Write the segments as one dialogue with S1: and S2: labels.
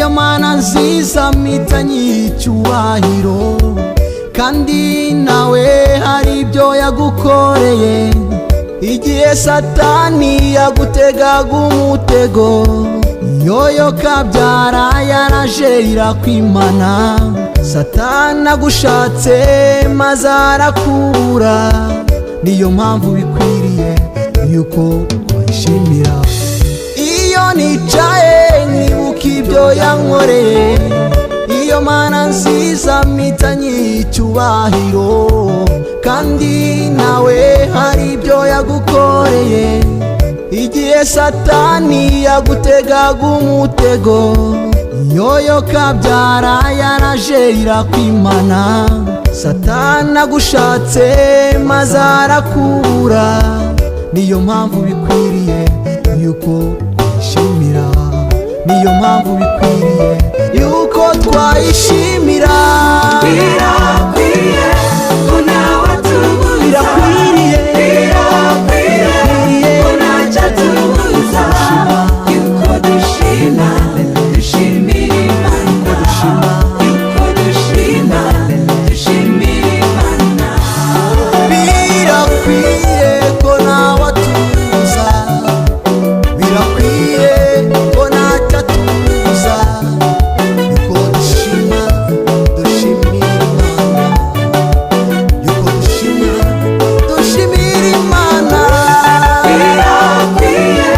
S1: iyo mana nziza mpitanye icyubahiro, kandi nawe hari ibyo yagukoreye. Igihe satani yagutegaga umutego, yoyo kabyara yaraje irakwimana. Satani agushatse maze arakubura, niyo mpamvu bikwiriye yuko wishimira. Iyo nicaye nibuka ibyo yankoreye, iyo mana nziza mpitanye icyubahiro, kandi nawe hari ibyo yagukoreye. Igihe satani yagutegaga umutego, yoyo kabyara yaraje irakwimana. Satani agushatse maze arakubura, niyo mpamvu bikwiriye yuko twishimira, niyo mpamvu bikwiriye yuko twayishimira.
S2: Birakwiye ko nawe tubuza, birakwiye ko ntacyo tubuza yuko dushima, dushimira Imana, yuko dushima, dushimira Imana.
S1: Birakwiye ko nawe tubuza, birakwiye ko ntacyo tubuza yuko dushima, dushimira Imana, yuko dushima, dushimira Imana.
S2: Birakwiye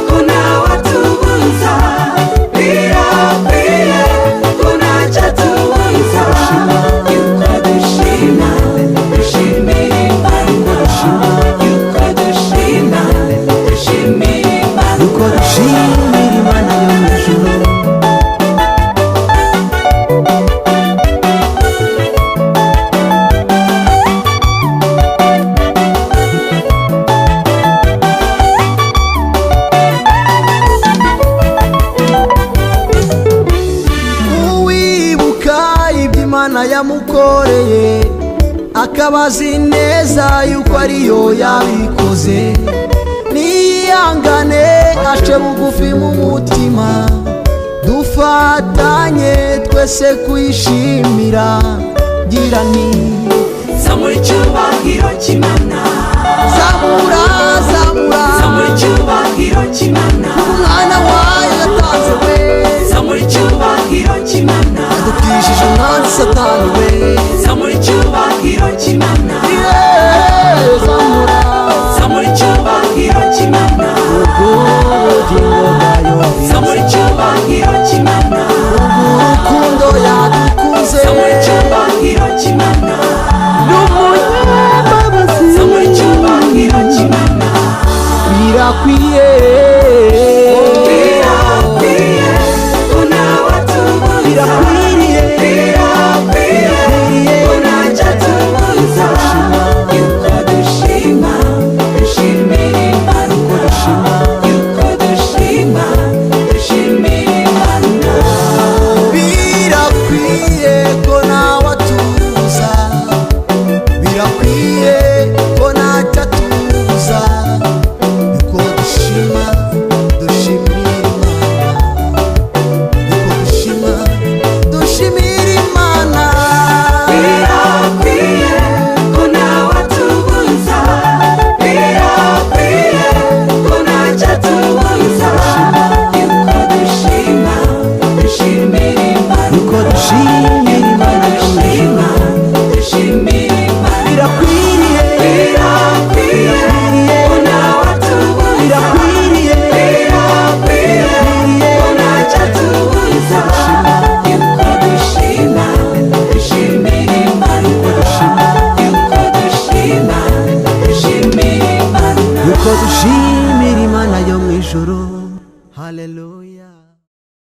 S2: ko nawe tubuza, birakwiye ko ntacyo tubuza yuko dushima, dushimira Imana, yuko dushima, dushimira Imana,
S1: yuko dushimira Imana yo mu ijuru. Uwibuka ibyo Imana yamukoreye, akaba azi neza yuko ariyo yabikoze, niyihangane ace bugufi mu mutima. Dufatanye twese kuyishimira, gira nti
S2: zamura icyubahiro cy'Imana,
S1: zamura, zamura,
S2: zamura icyubahiro cy'Imana.
S1: umwana wayo yatanze we